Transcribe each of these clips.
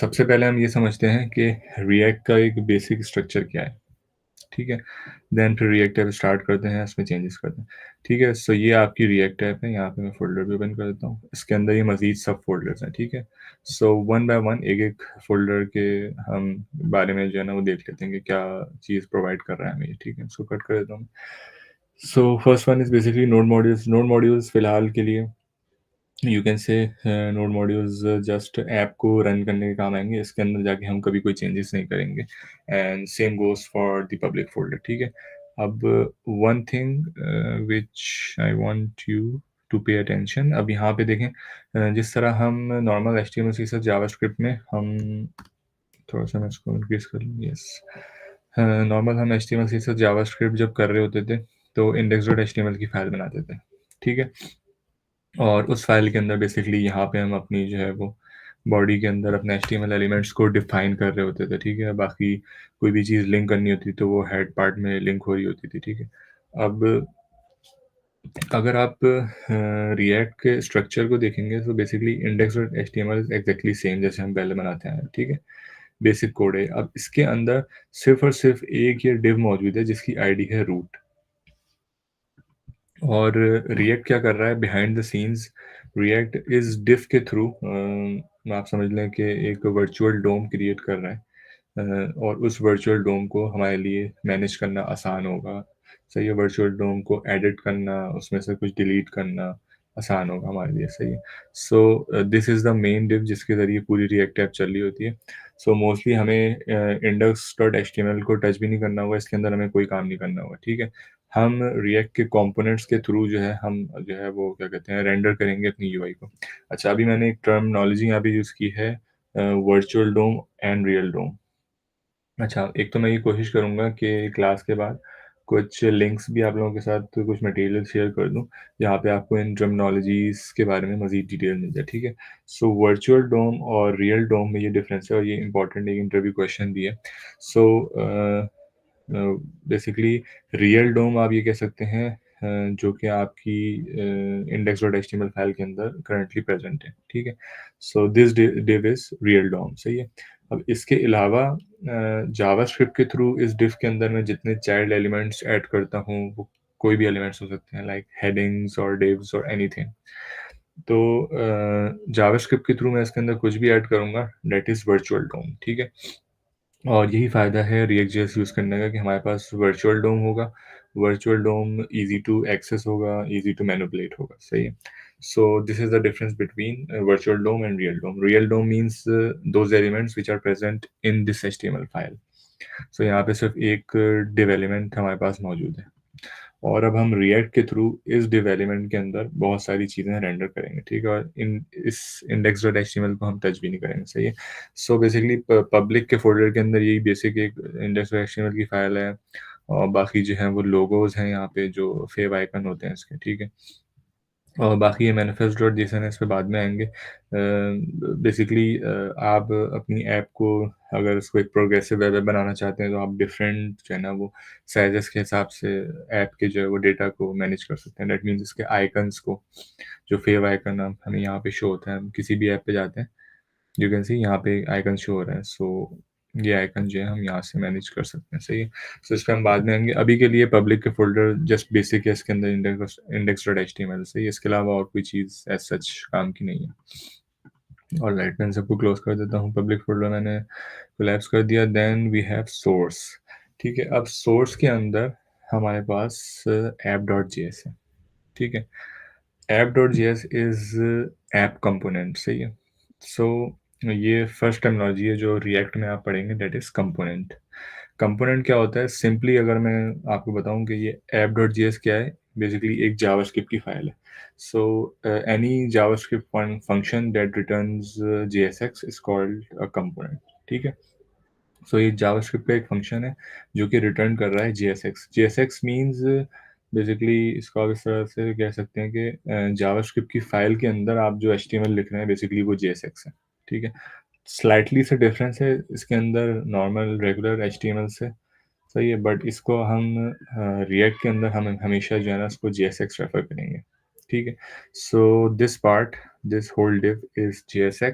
सबसे पहले हम ये समझते हैं कि रिएक्ट का एक बेसिक स्ट्रक्चर क्या है, ठीक है? देन फिर रिएक्ट ऐप स्टार्ट करते हैं, इसमें चेंजेस करते हैं, ठीक है? सो ये आपकी रिएक्ट ऐप है, यहाँ पे मैं फ़ोल्डर भी ओपन कर देता हूँ। इसके अंदर ये मज़ीद सब फ़ोल्डर्स हैं, ठीक है? सो वन बाय वन एक-एक फ़ोल्डर के हम बारे में जो है ना वो देख लेते हैं कि क्या चीज़ प्रोवाइड कर रहा है हमें ये, ठीक है? इसको कट कर देता हूँ। So first one is basically node modules फ़िलहाल के लिए you can say node modules just app को रन करने के काम आएँगे। इसके अंदर जाके हम कभी कोई चेंजेस नहीं करेंगे and same goes for the public folder, ठीक है? अब one thing which I want you to pay attention. अब यहाँ पे देखें जिस तरह हम नॉर्मल एचटीएमएल सीएसएस जावास्क्रिप्ट में हम थोड़ा-सा मैं इसको इंक्रीज़ कर लूँ, यस। नॉर्मल हम एचटीएमएल सीएसएस जावास्क्रिप्ट जब कर रहे होते थे, तो index.html की फ़ाइल बनाते थे, ठीक है? और उस फ़ाइल के अंदर बेसिकली यहाँ पे हम अपनी जो है वो बॉडी के अंदर अपने एचटीएमएल एलिमेंट्स को डिफ़ाइन कर रहे होते थे, ठीक है? बाकी कोई भी चीज़ लिंक करनी होती तो वो हेड पार्ट में लिंक हो रही होती थी, ठीक है? अब अगर आप रिएक्ट के स्ट्रक्चर को देखेंगे तो basically index.html is exactly same जैसे हम पहले बनाते हैं, ठीक है? बेसिक कोड है। अब इसके अंदर सिर्फ़ और सिर्फ़ एक ये डिव मौजूद है जिसकी आईडी है रूट। और रिएक्ट क्या कर रहा है बिहाइंड द सीन्स। रिएक्ट इस डिफ के थ्रू आप समझ लें कि एक वर्चुअल डोम क्रिएट कर रहा है। और उस वर्चुअल डोम को हमारे लिए मैनेज करना आसान होगा। सही है, वर्चुअल डोम को एडिट करना, उसमें से कुछ डिलीट करना आसान होगा हमारे लिए, सही है। So this is the main div जिसके ज़रिए पूरी रिएक्ट ऐप चल रही होती है। सो मोस्टली हमें index.html को टच भी नहीं करना होगा, इसके अंदर हमें कोई काम नहीं करना होगा, ठीक है। हम रिएक्ट के कंपोनेंट्स के थ्रू जो है हम जो है वो क्या कहते हैं रेंडर करेंगे अपनी यूआई को। अच्छा, अभी मैंने एक टर्मिनोलॉजी यहाँ पे यूज़ की है वर्चुअल डोम एंड रियल डोम। अच्छा, एक तो मैं ये कोशिश करूँगा कि क्लास के बाद कुछ लिंक्स भी आप लोगों के साथ कुछ मटेरियल शेयर कर दूँ, जहाँ पे आपको इन टर्मिनोलॉजीज़ के बारे में मज़ीद डिटेल मिल जाए, ठीक है? सो वर्चुअल डोम और रियल डोम में ये डिफरेंस है और ये इम्पोर्टेंट एक इंटरव्यू क्वेश्चन भी है। सो बेसिकली रियल डोम आप ये कह सकते हैं जो कि आपकी index.html फाइल के अंदर करंटली प्रेज़ेंट है, ठीक है? So this div is real DOM, सही है? अब इसके अलावा जावास्क्रिप्ट के थ्रू इस डिफ के अंदर मैं जितने चाइल्ड एलिमेंट्स ऐड करता हूँ, वो कोई भी एलिमेंट्स हो सकते हैं लाइक हेडिंग्स और डिव्स और एनीथिंग। तो जावास्क्रिप्ट के थ्रू मैं इसके अंदर कुछ भी ऐड करूँगा, दैट इज़ वर्चुअल डोम, ठीक है? और यही फ़ायदा है रिएक्ट जेएस यूज़ करने का कि हमारे पास वर्चुअल डोम होगा। Virtual DOM easy to access होगा, ईज़ी टू मैनिपुलेट होगा, सही है? So this is the difference between virtual DOM and real DOM. Real DOM means those elements which are present in this HTML file. सो यहाँ पे सिर्फ़ एक div element हमारे पास मौजूद है। और अब हम रिएक्ट के थ्रू इस डिव एलिमेंट के अंदर बहुत सारी चीज़ें रेंडर करेंगे, ठीक है? और इन इस index.html को हम टच भी नहीं करेंगे, सही है? सो बेसिकली पब्लिक के फ़ोल्डर के अंदर यही बेसिक एक index.html की फ़ाइल है और बाकी जो है वो लोगोज़ हैं यहाँ पे जो फेव आइकन होते हैं इसके, ठीक है? और बाकी ये manifest.json है, इस पे बाद में आएँगे। बेसिकली आप अपनी ऐप को अगर उसको एक प्रोग्रेसिव वेब ऐप बनाना चाहते हैं, तो आप डिफरेंट जो है ना वो साइज़ेस के हिसाब से ऐप के जो है वो डेटा को मैनेज कर सकते हैं। दैट मीन्स इसके आइकन्स को, जो फेव आइकन अब हमें यहाँ पे शो होता है, हम किसी भी ऐप पे जाते हैं, यू कैन सी यहाँ पे आइकन शो हो रहा है। सो ये आइकन जो है हम यहाँ से मैनेज कर सकते हैं, सही है? सो इस पे हम बाद में आएँगे। अभी के लिए पब्लिक के फ़ोल्डर जस्ट बेसिक है, इसके अंदर index.html सही है, इसके अलावा और कोई चीज़ एज़ सच काम की नहीं है। ऑलराइट, मैं इन सबको क्लोज़ कर देता हूँ। पब्लिक फ़ोल्डर मैंने कोलैप्स कर दिया। देन वी हैव सोर्स, ठीक है? अब सोर्स के अंदर हमारे पास app.js है, ठीक है? app.js इज़ ऐप कंपोनेंट, सही है? सो ये फर्स्ट टर्मिनोलॉजी है जो रिएक्ट में आप पढ़ेंगे, दैट इज़ कंपोनेंट। कंपोनेंट क्या होता है? सिंपली अगर मैं आपको बताऊँ कि ये app.js क्या है? बेसिकली एक जावास्क्रिप्ट की फ़ाइल है। So any JavaScript function that returns JSX is called a component, ठीक है? सो ये जावास्क्रिप्ट का एक फंक्शन है जो कि रिटर्न कर रहा है JSX। JSX मीन्स बेसिकली इसको आप इस तरह से कह सकते हैं कि जावास्क्रिप्ट की फ़ाइल के अंदर आप जो एचटीएमएल लिख रहे हैं बेसिकली वो JSX है, ठीक है? स्लाइटली सा डिफरेंस है इसके अंदर नॉर्मल रेगुलर एचटीएमएल से, सही है? बट इसको हम रिएक्ट के अंदर हम हमेशा जो है ना उसको JSX रेफ़र करेंगे, ठीक है? So this part, this whole div is JSX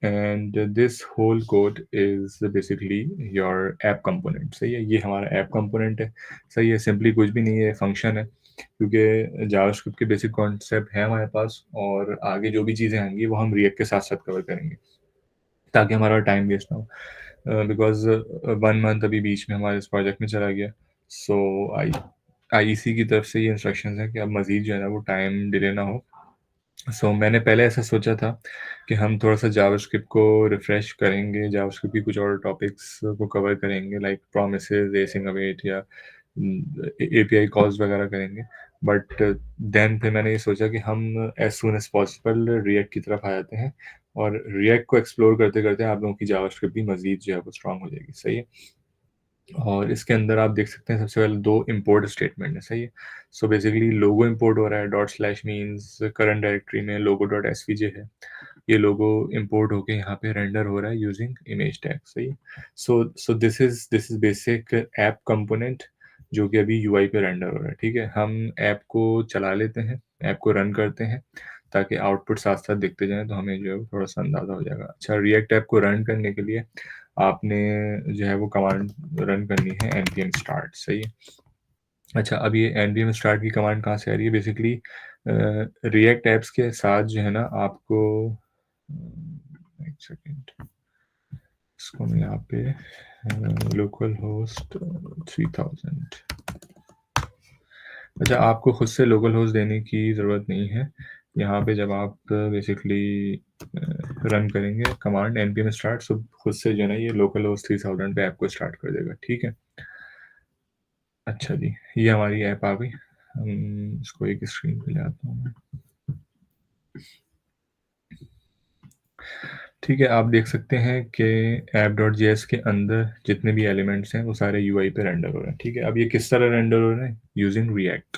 and this whole code is basically your app component. सही है, ये हमारा ऐप कंपोनेंट है। सही है, सिंपली कुछ भी नहीं है, फंक्शन है, क्योंकि जावास्क्रिप्ट के बेसिक कॉन्सेप्ट है हमारे पास, और आगे जो भी चीज़ें आएंगी वो हम रिएक्ट के साथ साथ कवर करेंगे, ताकि हमारा टाइम वेस्ट ना हो, बिकॉज 1 मंथ अभी बीच में हमारे इस प्रोजेक्ट में चला गया। सो आईईसी की तरफ से ये इंस्ट्रक्शंस हैं कि अब मज़ीद जो है ना वो टाइम डिले ना हो। मैंने पहले ऐसा सोचा था कि हम थोड़ा-सा जावास्क्रिप्ट को रिफ्रेश करेंगे, जावास्क्रिप्ट की कुछ और टॉपिक्स को कवर करेंगे, लाइक प्रॉमिसेस, रेसिंग अवेट या एपीआई कॉल्स वगैरह करेंगे। बट देन फिर मैंने ये सोचा कि हम as soon as possible react की तरफ आ जाते हैं, और रिएक्ट को एक्सप्लोर करते-करते आप लोगों की जावास्क्रिप्ट भी मज़ीद जो है वो स्ट्रॉन्ग हो जाएगी। सही है? और इसके अंदर आप देख सकते हैं सबसे पहले 2 इम्पोर्ट स्टेटमेंट है। सही है? बेसिकली लोगो इम्पोर्ट हो रहा है, dot slash means current directory में लोगो डॉट एसवीजे है। ये लोगो इम्पोर्ट होके यहाँ पे रेंडर हो रहा है यूजिंग इमेज टैग। सही है? This is basic app component जो कि अभी यूआई पे रेंडर हो रहा है। ठीक है? हम ऐप को चला लेते हैं, ऐप को रन करते हैं, ताकि आउटपुट साथ-साथ दिखते जाएँ, तो हमें जो है वो थोड़ा-सा अंदाज़ा हो जाएगा। अच्छा, रिएक्ट ऐप को रन करने के लिए आपने जो है वो कमांड रन करनी है npm start। सही है? अच्छा, अब ये npm start की कमांड कहाँ से आ रही है? बेसिकली रिएक्ट ऐप्स के साथ जो है ना आपको, एक सेकेंड, इसको मैं यहाँ पे लोकल होस्ट 3000। अच्छा, आपको खुद से लोकल होस्ट देने की ज़रूरत नहीं है। यहाँ पे जब आप बेसिकली रन करेंगे कमांड npm start, खुद से जो है ना ये लोकल होस्ट 3000 पे ऐप को स्टार्ट कर देगा। ठीक है? अच्छा जी, ये हमारी ऐप आ गई। इसको एक स्क्रीन पे ले आता हूँ मैं। ठीक है, आप देख सकते हैं कि app.js के अंदर जितने भी एलिमेंट्स हैं वो सारे यूआई पे रेंडर हो रहे हैं। ठीक है, अब ये किस तरह रेंडर हो रहे हैं? Using react.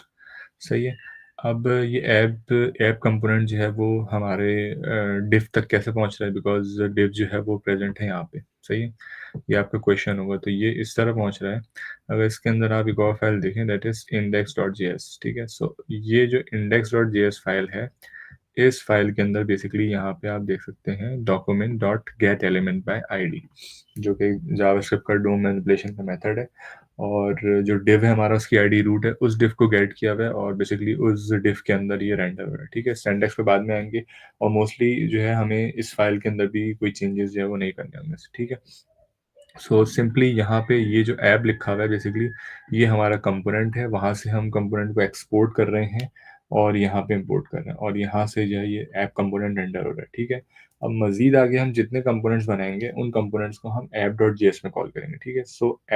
सही है? अब ये ऐप कंपोनेंट जो है वो हमारे डिव तक कैसे पहुंच रहा है? बिकॉज डिव जो है वो प्रेजेंट है यहाँ पे। सही है? ये आपका क्वेश्चन होगा, तो ये इस तरह पहुंच रहा है। अगर इसके अंदर आप एक और फाइल देखें, दैट इज index.js। ठीक है? ये जो index.js फाइल है, इस फाइल के अंदर बेसिकली यहाँ पे आप देख सकते हैं document dot gate element by ID, जो कि जावास्क्रिप्ट का डोम मैनिपुलेशन का मेथड है, और जो डिव है हमारा उसकी आईडी रूट है, उस डिव को गेट किया हुआ है, और बेसिकली उस डिव के अंदर ये रेंडर हो रहा है। ठीक है? सिंटैक्स पे बाद में आएंगे, और मोस्टली जो है हमें इस फाइल के अंदर भी कोई चेंजेस जो है वो नहीं करने होंगे। ठीक है? सिंपली यहाँ पे ये जो ऐप लिखा हुआ है, बेसिकली ये हमारा कंपोनेंट है, वहाँ से हम कंपोनेंट को एक्सपोर्ट कर रहे हैं और यहाँ पे इंपोर्ट कर रहे हैं, और यहाँ से जो है ये ऐप कंपोनेंट रेंडर हो रहा है। ठीक है? अब मजीद आगे हम जितने कंपोनेंट्स बनाएंगे उन कंपोनेंट्स को हम app.js में कॉल करेंगे। ठीक है?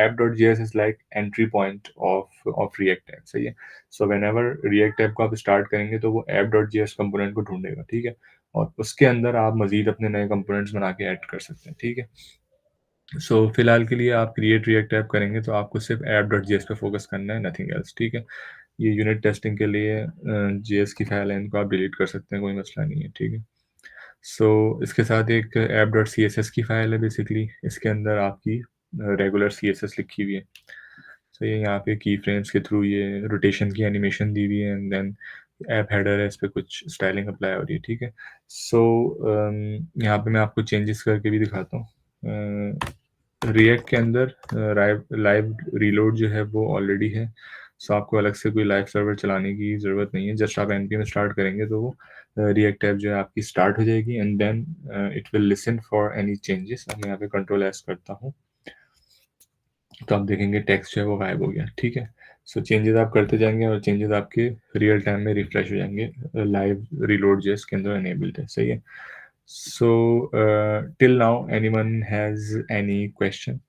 app.js is like entry point of react app. सही है? वेन एवर रिएक्ट ऐप को आप स्टार्ट करेंगे तो वो app.js कंपोनेंट को ढूंढेगा। ठीक है? और उसके अंदर आप मजीद अपने नए कंपोनेंट्स बना के ऐड कर सकते हैं। ठीक है? फिलहाल के लिए आप क्रिएट रिएक्ट ऐप करेंगे तो आपको सिर्फ app.js पे फोकस करना है, नथिंग एल्स। ठीक है? ये यूनिट टेस्टिंग के लिए जेएस की फाइल है, इनको आप डिलीट कर सकते हैं, कोई मसला नहीं है। ठीक है? इसके साथ एक app.css की फाइल है, बेसिकली इसके अंदर आपकी रेगुलर CSS लिखी हुई है। ये यहाँ पे की फ्रेम्स के थ्रू ये रोटेशन की एनिमेशन दी हुई है, एंड देन ऐप हेडर है, इस पे कुछ स्टाइलिंग अप्लाई हो रही है। ठीक है? यहाँ पे मैं आपको चेंजेस करके भी दिखाता हूँ। रिएक्ट के अंदर लाइव रीलोड जो है वो ऑलरेडी है, आपको अलग से कोई लाइव सर्वर चलाने की ज़रूरत नहीं है। जस्ट आप npm स्टार्ट करेंगे तो वो रिएक्ट ऐप जो है आपकी स्टार्ट हो जाएगी, and then it will listen for any changes. अब मैं यहाँ पे कंट्रोल एस करता हूँ, तो आप देखेंगे टेक्स्ट जो है वो गायब हो गया। ठीक है? चेंजेस आप करते जाएंगे और चेंजेस आपके रियल टाइम में रिफ्रेश हो जाएंगे। लाइव रीलोड जो है इसके अंदर एनेबल्ड है। सही है? Till now anyone has any question?